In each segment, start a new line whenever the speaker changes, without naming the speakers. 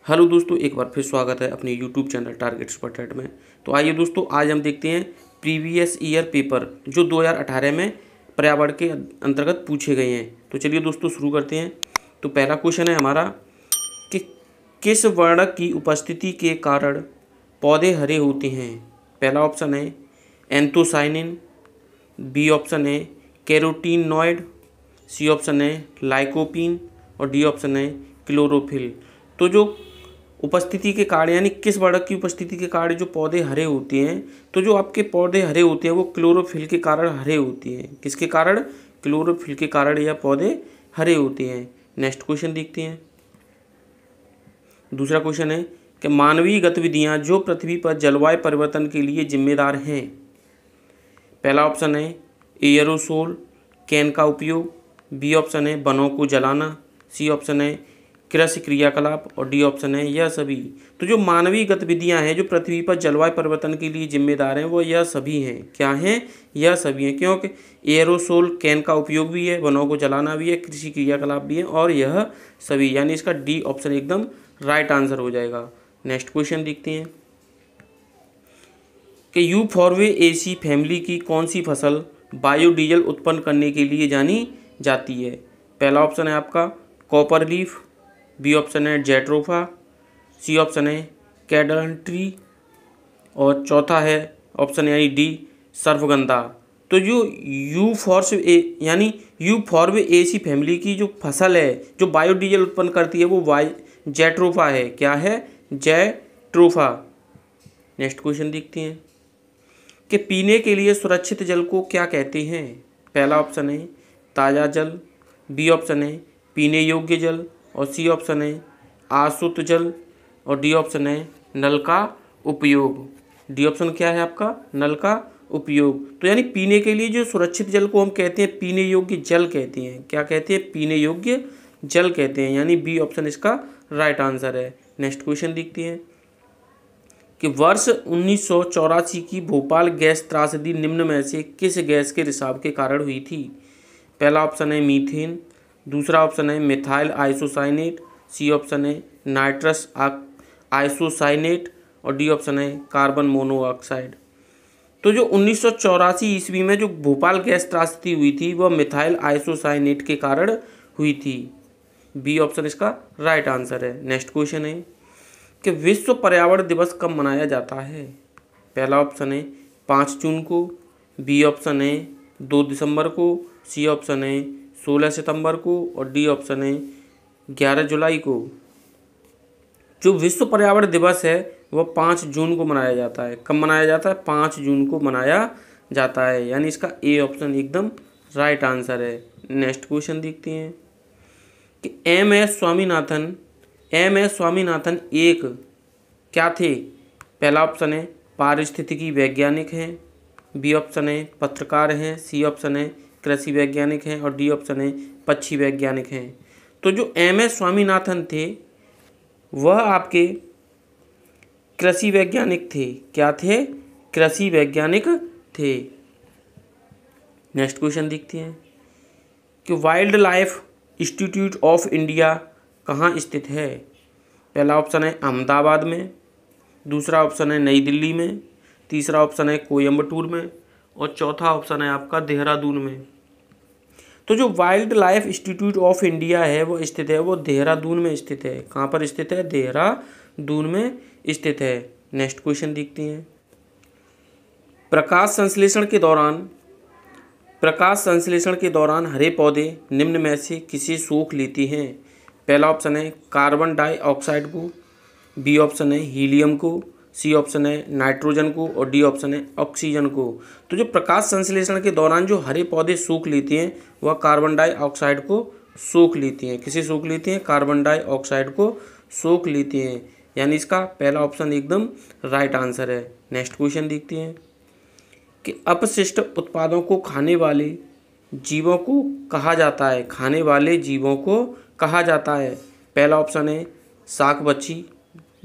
Hello दोस्तों, एक बार फिर स्वागत है अपने यूट्यूब चैनल टारगेट सुपर में। तो आइए दोस्तों, आज हम देखते हैं प्रीवियस ईयर पेपर जो 2018 में पर्यावरण के अंतर्गत पूछे गए हैं। तो चलिए दोस्तों शुरू करते हैं। तो पहला क्वेश्चन है हमारा कि किस वर्णक की उपस्थिति के कारण पौधे हरे होते हैं। पहला ऑप्शन है एंथोसाइनिन, बी ऑप्शन है कैरोटीनॉइड, सी ऑप्शन है लाइकोपीन और डी ऑप्शन है क्लोरोफिल। तो जो उपस्थिति के कारण यानी किस वर्णक की उपस्थिति के कारण जो पौधे हरे होते हैं, तो जो आपके पौधे हरे होते हैं वो क्लोरोफिल के कारण हरे होते हैं। किसके कारण? क्लोरोफिल के कारण यह पौधे हरे होते हैं। नेक्स्ट क्वेश्चन देखते हैं। दूसरा क्वेश्चन है कि मानवीय गतिविधियां जो पृथ्वी पर जलवायु परिवर्तन के लिए जिम्मेदार हैं। पहला ऑप्शन है एयरोसोल कैन का उपयोग, बी ऑप्शन है वनों को जलाना, सी ऑप्शन है कृषि क्रियाकलाप और डी ऑप्शन है यह सभी। तो जो मानवीय गतिविधियां हैं जो पृथ्वी पर जलवायु परिवर्तन के लिए जिम्मेदार हैं वो यह सभी हैं। क्या हैं? यह सभी हैं, क्योंकि एयरोसोल कैन का उपयोग भी है, वनों को जलाना भी है, कृषि क्रियाकलाप भी है और यह सभी, यानी इसका डी ऑप्शन एकदम राइट आंसर हो जाएगा। नेक्स्ट क्वेश्चन देखते हैं कि यूफोर्बिएसी फैमिली की कौन सी फसल बायोडीजल उत्पन्न करने के लिए जानी जाती है। पहला ऑप्शन है आपका कॉपर लीफ, बी ऑप्शन है जेट्रोफा, सी ऑप्शन है कैडल्ट्री और चौथा है ऑप्शन यानी डी सर्फगंधा। तो जो यूफोर्बिएसी फैमिली की जो फसल है जो बायोडीजल उत्पन्न करती है वो जेट्रोफा है। क्या है? जेट्रोफा। नेक्स्ट क्वेश्चन देखते हैं कि पीने के लिए सुरक्षित जल को क्या कहते हैं। पहला ऑप्शन है ताज़ा जल, बी ऑप्शन है पीने योग्य जल और सी ऑप्शन है आशुद्ध जल और डी ऑप्शन है नल का उपयोग। डी ऑप्शन क्या है आपका? नल का उपयोग। तो यानी पीने के लिए जो सुरक्षित जल को हम कहते हैं पीने योग्य जल कहते हैं। क्या कहते हैं? पीने योग्य जल कहते हैं, यानी बी ऑप्शन इसका राइट आंसर है। नेक्स्ट क्वेश्चन देखते हैं कि वर्ष 1984 की भोपाल गैस त्रासदी निम्न में से किस गैस के रिसाव के कारण हुई थी। पहला ऑप्शन है मीथेन, दूसरा ऑप्शन है मिथाइल आइसोसाइनेट, सी ऑप्शन है नाइट्रस आइसोसाइनेट और डी ऑप्शन है कार्बन मोनोऑक्साइड। तो जो 1984 ईस्वी में जो भोपाल गैस त्रासदी हुई थी वह मिथाइल आइसोसाइनेट के कारण हुई थी। बी ऑप्शन इसका राइट आंसर है। नेक्स्ट क्वेश्चन है कि विश्व पर्यावरण दिवस कब मनाया जाता है। पहला ऑप्शन है 5 जून को, बी ऑप्शन है 2 दिसंबर को, सी ऑप्शन है 16 सितंबर को और डी ऑप्शन है 11 जुलाई को। जो विश्व पर्यावरण दिवस है वह 5 जून को मनाया जाता है। कब मनाया जाता है? 5 जून को मनाया जाता है, यानी इसका ए ऑप्शन एकदम राइट आंसर है। नेक्स्ट क्वेश्चन देखते हैं कि एम एस स्वामीनाथन एक क्या थे। पहला ऑप्शन है पारिस्थितिकी वैज्ञानिक हैं, बी ऑप्शन है पत्रकार हैं, सी ऑप्शन है कृषि वैज्ञानिक हैं और डी ऑप्शन है पक्षी वैज्ञानिक हैं। तो जो एम एस स्वामीनाथन थे वह आपके कृषि वैज्ञानिक थे। क्या थे? कृषि वैज्ञानिक थे। नेक्स्ट क्वेश्चन देखते हैं कि wild life institute of India कहाँ स्थित है। पहला ऑप्शन है अहमदाबाद में, दूसरा ऑप्शन है नई दिल्ली में, तीसरा ऑप्शन है कोयम्बटूर में और चौथा ऑप्शन है आपका देहरादून में। तो जो wild life institute of India है वो स्थित है वो देहरादून में स्थित है। कहाँ पर स्थित है? देहरादून में स्थित है। नेक्स्ट क्वेश्चन देखते हैं प्रकाश संश्लेषण के दौरान हरे पौधे निम्न में से किसे सोख लेते हैं। पहला ऑप्शन है कार्बन डाइऑक्साइड को, बी ऑप्शन है हीलियम को, सी ऑप्शन है नाइट्रोजन को और डी ऑप्शन है ऑक्सीजन को। तो जो प्रकाश संश्लेषण के दौरान जो हरे पौधे सोख लेते हैं वह कार्बन डाइऑक्साइड को सोख लेते हैं। किसे सोख लेते हैं? कार्बन डाइऑक्साइड को सोख लेते हैं, यानी इसका पहला ऑप्शन एकदम राइट आंसर है। नेक्स्ट क्वेश्चन देखते हैं कि अपशिष्ट उत्पादों को खाने वाले जीवों को कहा जाता है। खाने वाले जीवों को कहा जाता है। पहला ऑप्शन है शाक बच्ची,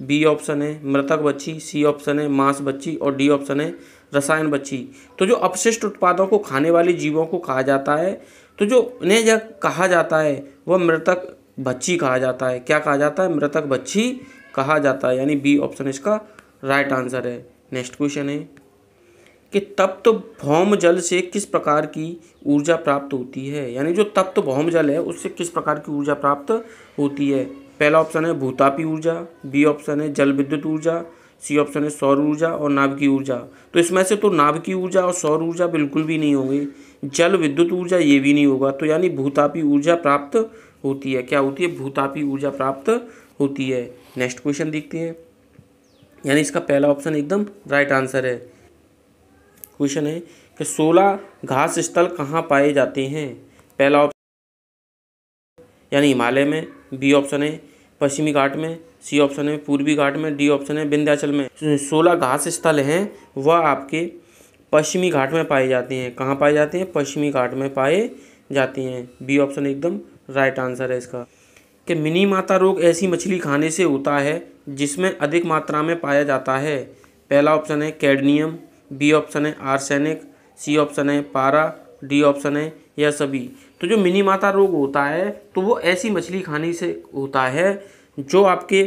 बी ऑप्शन है मृतक बच्ची, सी ऑप्शन है मांस बच्ची और डी ऑप्शन है रसायन बच्ची। तो जो अपशिष्ट उत्पादों को खाने वाले जीवों को कहा जाता है, तो जो इन्हें जब कहा जाता है वह मृतक बच्ची कहा जाता है। क्या कहा जाता है? मृतक बच्ची कहा जाता है, यानी बी ऑप्शन इसका राइट आंसर है। नेक्स्ट क्वेश्चन है कि तप्त भौम जल से किस प्रकार की ऊर्जा प्राप्त होती है, यानी जो तप्त भौम जल है उससे किस प्रकार की ऊर्जा प्राप्त होती है। पहला ऑप्शन है भूतापी ऊर्जा, बी ऑप्शन है जल विद्युत ऊर्जा, सी ऑप्शन है सौर ऊर्जा और नाभिकीय ऊर्जा। तो इसमें से तो नाभिकीय ऊर्जा और सौर ऊर्जा बिल्कुल भी नहीं होंगी, जल विद्युत ऊर्जा ये भी नहीं होगा, तो यानी भूतापी ऊर्जा प्राप्त होती है। क्या होती है? भूतापी ऊर्जा प्राप्त होती है। नेक्स्ट क्वेश्चन देखते हैं, यानी इसका पहला ऑप्शन एकदम राइट आंसर है। क्वेश्चन है कि 16 घास स्थल कहाँ पाए जाते हैं। पहला ऑप्शन यानी हिमालय में, बी ऑप्शन है पश्चिमी घाट में, सी ऑप्शन है पूर्वी घाट में, डी ऑप्शन है विंध्याचल में। 16 घास स्थल हैं वह आपके पश्चिमी घाट में पाए जाते हैं। कहाँ पाए जाते हैं? पश्चिमी घाट में पाए जाते हैं। बी ऑप्शन एकदम राइट आंसर है इसका। कि मिनी माता रोग ऐसी मछली खाने से होता है जिसमें अधिक मात्रा में पाया जाता है। पहला ऑप्शन है कैडमियम, बी ऑप्शन है आर्सेनिक, सी ऑप्शन है पारा, डी ऑप्शन है यह सभी। तो जो मिनी माता रोग होता है तो वो ऐसी मछली खाने से होता है जो आपके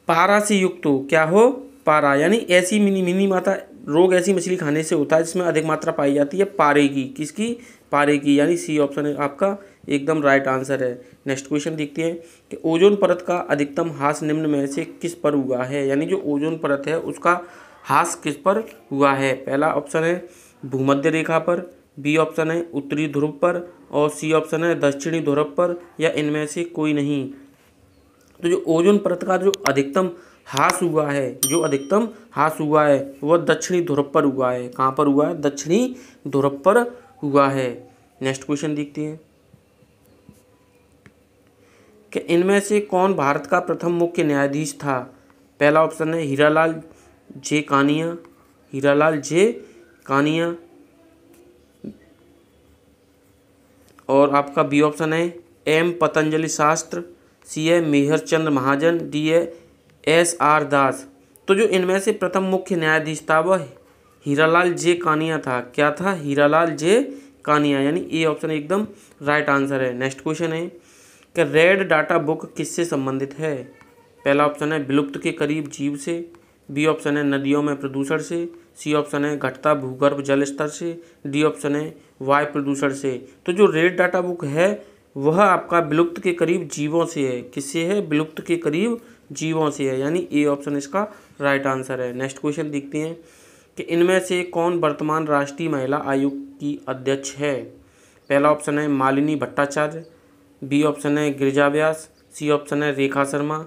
पारा से युक्त हो। क्या हो? पारा, यानी ऐसी मिनी माता रोग ऐसी मछली खाने से होता है जिसमें अधिक मात्रा पाई जाती है पारे की। किसकी? पारे की, यानी सी ऑप्शन है आपका एकदम राइट आंसर है। नेक्स्ट क्वेश्चन देखते हैं कि ओजोन परत का अधिकतम ह्रास निम्न में से किस पर हुआ है, यानी जो ओजोन परत है उसका ह्रास किस पर हुआ है। पहला ऑप्शन है भूमध्य रेखा पर, बी ऑप्शन है उत्तरी ध्रुव पर और सी ऑप्शन है दक्षिणी ध्रुव पर, या इनमें से कोई नहीं। तो जो ओजोन परत का जो अधिकतम ह्रास हुआ है, जो अधिकतम ह्रास हुआ है वह दक्षिणी ध्रुव पर हुआ है। कहाँ पर हुआ है? दक्षिणी ध्रुव पर हुआ है। नेक्स्ट क्वेश्चन देखते हैं कि इनमें से कौन भारत का प्रथम मुख्य न्यायाधीश था। पहला ऑप्शन है हीरालाल जे कानिया, हीरालाल जे कानिया, और आपका बी ऑप्शन है एम पतंजलि शास्त्र, सी है मेहर चंद्र महाजन, डी है एस आर दास। तो जो इनमें से प्रथम मुख्य न्यायाधीश था वह हीरालाल जे कानिया था। क्या था? हीरालाल जे कानिया, यानी ए ऑप्शन एकदम राइट आंसर है। नेक्स्ट क्वेश्चन है कि रेड डाटा बुक किससे संबंधित है। पहला ऑप्शन है विलुप्त के करीब जीव से, बी ऑप्शन है नदियों में प्रदूषण से, सी ऑप्शन है घटता भूगर्भ जल स्तर से, डी ऑप्शन है वायु प्रदूषण से। तो जो रेड डाटा बुक है वह आपका विलुप्त के करीब जीवों से है। किससे है? विलुप्त के करीब जीवों से है, यानी ए ऑप्शन इसका राइट आंसर है। नेक्स्ट क्वेश्चन देखते हैं कि इनमें से कौन वर्तमान राष्ट्रीय महिला आयोग की अध्यक्ष है। पहला ऑप्शन है मालिनी भट्टाचार्य, बी ऑप्शन है गिरिजा व्यास, सी ऑप्शन है रेखा शर्मा,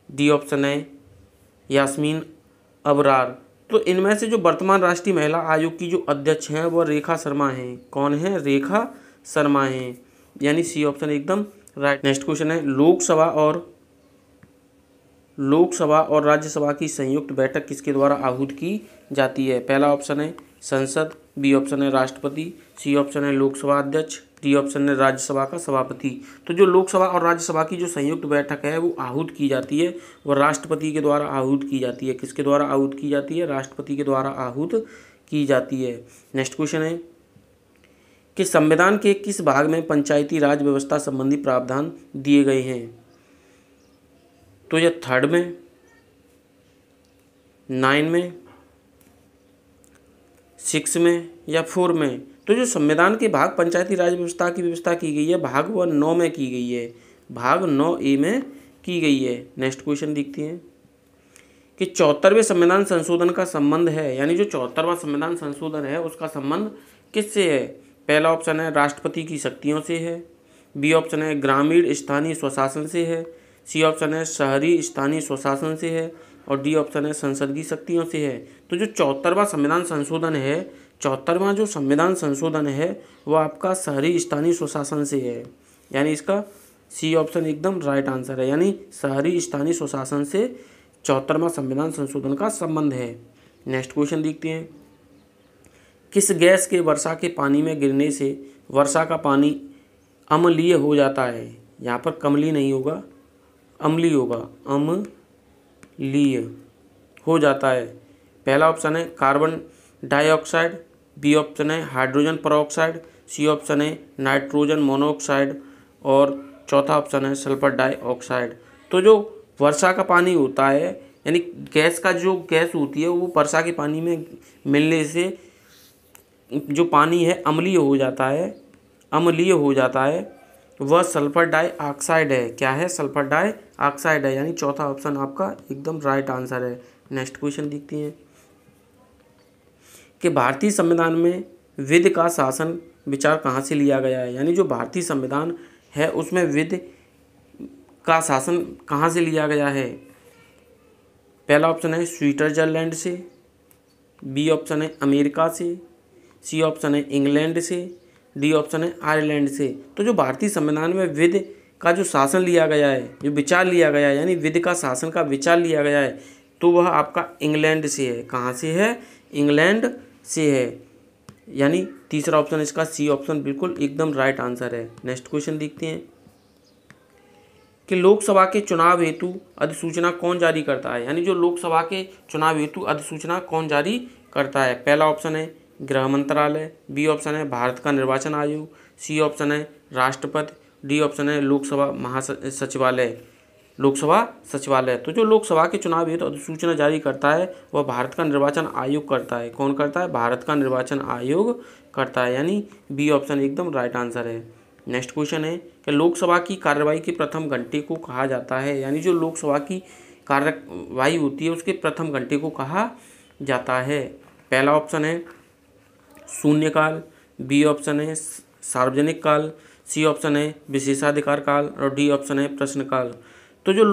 डी ऑप्शन है यास्मीन अबरार। तो इनमें से जो वर्तमान राष्ट्रीय महिला आयोग की जो अध्यक्ष हैं वह रेखा शर्मा हैं। कौन है? रेखा शर्मा हैं, यानी सी ऑप्शन एकदम राइट। नेक्स्ट क्वेश्चन है लोकसभा और राज्यसभा की संयुक्त बैठक किसके द्वारा आहूत की जाती है। पहला ऑप्शन है संसद, बी ऑप्शन है राष्ट्रपति, सी ऑप्शन है लोकसभा अध्यक्ष, डी ऑप्शन है राज्यसभा का सभापति। तो जो लोकसभा और राज्यसभा की जो संयुक्त बैठक है वो आहूत की जाती है, वो राष्ट्रपति के द्वारा आहूत की जाती है। किसके द्वारा आहूत की जाती है? राष्ट्रपति के द्वारा आहूत की जाती है। नेक्स्ट क्वेश्चन है कि संविधान के किस भाग में पंचायती राज व्यवस्था संबंधी प्रावधान दिए गए हैं। तो यह 3rd में, 9 में, 6 में या 4 में। तो जो संविधान के भाग पंचायती राज व्यवस्था की व्यवस्था की गई है भाग वह 9 में की गई है, भाग 9A में की गई है। नेक्स्ट क्वेश्चन देखते हैं कि 74वें संविधान संशोधन का संबंध है, यानी जो 74वां संविधान संशोधन है उसका संबंध किससे है। पहला ऑप्शन है राष्ट्रपति की शक्तियों से है, बी ऑप्शन है ग्रामीण स्थानीय स्वशासन से है, सी ऑप्शन है शहरी स्थानीय स्वशासन से है, और डी ऑप्शन है संसद की शक्तियों से है। तो जो 74वां संविधान संशोधन है, 74वां जो संविधान संशोधन है वो आपका शहरी स्थानीय स्वशासन से है, यानी इसका सी ऑप्शन एकदम राइट आंसर है, यानी शहरी स्थानीय स्वशासन से 74वां संविधान संशोधन का संबंध है। नेक्स्ट क्वेश्चन देखते हैं, किस गैस के वर्षा के पानी में गिरने से वर्षा का पानी अम्लीय हो जाता है। यहाँ पर कमली नहीं होगा, अम्लीय होगा, अम्लीय हो जाता है। पहला ऑप्शन है कार्बन डाइऑक्साइड, बी ऑप्शन है हाइड्रोजन परऑक्साइड, सी ऑप्शन है नाइट्रोजन मोनोऑक्साइड, और चौथा ऑप्शन है सल्फर डाइऑक्साइड। तो जो वर्षा का पानी होता है, यानी गैस का जो गैस होती है वो वर्षा के पानी में मिलने से जो पानी है अम्लीय हो जाता है, अम्लीय हो जाता है, वह सल्फर डाइऑक्साइड है। क्या है? सल्फर डाइऑक्साइड है, यानी चौथा ऑप्शन आपका एकदम राइट आंसर है। नेक्स्ट क्वेश्चन देखते हैं कि भारतीय संविधान में विधि का शासन विचार कहाँ से लिया गया है, यानी जो भारतीय संविधान है उसमें विधि का शासन कहाँ से लिया गया है। पहला ऑप्शन है स्विट्जरलैंड से, बी ऑप्शन है अमेरिका से, सी ऑप्शन है इंग्लैंड से, डी ऑप्शन है आयरलैंड से। तो जो भारतीय संविधान में विधि का जो शासन लिया गया है, जो विचार लिया गया है, यानी विधि का शासन का विचार लिया गया है, तो वह आपका इंग्लैंड से है। कहाँ से है? इंग्लैंड से है, यानी तीसरा ऑप्शन इसका सी ऑप्शन बिल्कुल एकदम राइट आंसर है। नेक्स्ट क्वेश्चन देखते हैं कि लोकसभा के चुनाव हेतु अधिसूचना कौन जारी करता है, यानी जो लोकसभा के चुनाव हेतु अधिसूचना कौन जारी करता है। पहला ऑप्शन है गृह मंत्रालय, बी ऑप्शन है भारत का निर्वाचन आयोग, सी ऑप्शन है राष्ट्रपति, डी ऑप्शन है लोकसभा महासचिवालय, लोकसभा सचिवालय। तो जो लोकसभा के चुनाव हेतु अधिसूचना जारी करता है वह भारत का निर्वाचन आयोग करता है। कौन करता है? भारत का निर्वाचन आयोग करता है, यानी बी ऑप्शन एकदम राइट आंसर है। नेक्स्ट क्वेश्चन है कि लोकसभा की कार्यवाही के प्रथम घंटे को कहा जाता है, यानी जो लोकसभा की कार्यवाही होती है उसके प्रथम घंटे को कहा जाता है। पहला ऑप्शन है शून्यकाल, बी ऑप्शन है सार्वजनिक काल, सी ऑप्शन है विशेषाधिकार काल और डी ऑप्शन है प्रश्नकाल। तो जो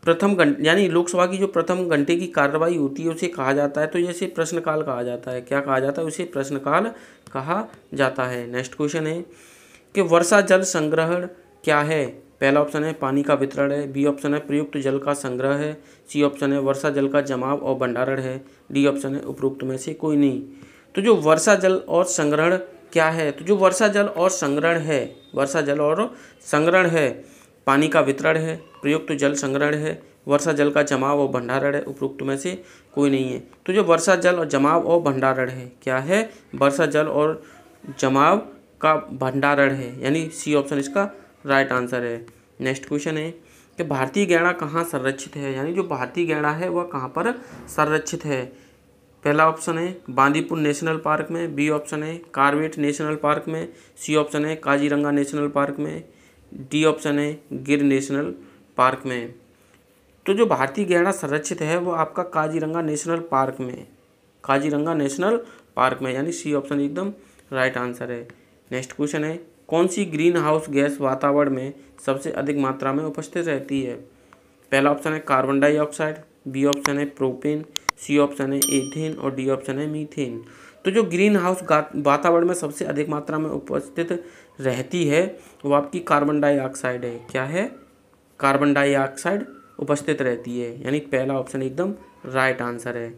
प्रथम घंटे यानी लोकसभा की जो प्रथम घंटे की कार्रवाई होती है उसे कहा जाता है, तो इसे प्रश्नकाल कहा जाता है। क्या कहा जाता है? उसे प्रश्नकाल कहा जाता है। नेक्स्ट क्वेश्चन है कि वर्षा जल संग्रहण क्या है। पहला ऑप्शन है पानी का वितरण है, बी ऑप्शन है प्रयुक्त जल का संग्रह है, सी ऑप्शन है वर्षा जल का जमाव और भंडारण है, डी ऑप्शन है उपरोक्त में से कोई नहीं। तो जो वर्षा जल और संग्रहण क्या है, तो जो वर्षा जल और संग्रहण है, वर्षा जल और संग्रहण है, पानी का वितरण है, प्रयुक्त जल संग्रहण है, वर्षा जल का जमाव और भंडारण है, उपरोक्त में से कोई नहीं है। तो जो वर्षा जल और जमाव और भंडारण है, क्या है? वर्षा जल और जमाव का भंडारण है, यानी सी ऑप्शन इसका राइट आंसर है। नेक्स्ट क्वेश्चन है कि भारतीय गैंडा कहाँ संरक्षित है, यानी जो भारतीय गैंडा है वह कहाँ पर संरक्षित है। पहला ऑप्शन है बांदीपुर नेशनल पार्क में, बी ऑप्शन है कॉर्बेट नेशनल पार्क में, सी ऑप्शन है काजीरंगा नेशनल पार्क में, डी ऑप्शन है गिर नेशनल पार्क में। तो जो भारतीय गैंडा संरक्षित है वो आपका काजीरंगा नेशनल पार्क में, काजीरंगा नेशनल पार्क में, यानी सी ऑप्शन एकदम राइट आंसर है। नेक्स्ट क्वेश्चन है कौन सी ग्रीन हाउस गैस वातावरण में सबसे अधिक मात्रा में उपस्थित रहती है। पहला ऑप्शन है कार्बन डाइऑक्साइड, बी ऑप्शन है प्रोपेन, सी ऑप्शन है एथेन और डी ऑप्शन है मीथेन। तो जो ग्रीन हाउस वातावरण में सबसे अधिक मात्रा में उपस्थित रहती है वो आपकी कार्बन डाइऑक्साइड है। क्या है? कार्बन डाइऑक्साइड उपस्थित रहती है, यानी पहला ऑप्शन एकदम राइट आंसर है।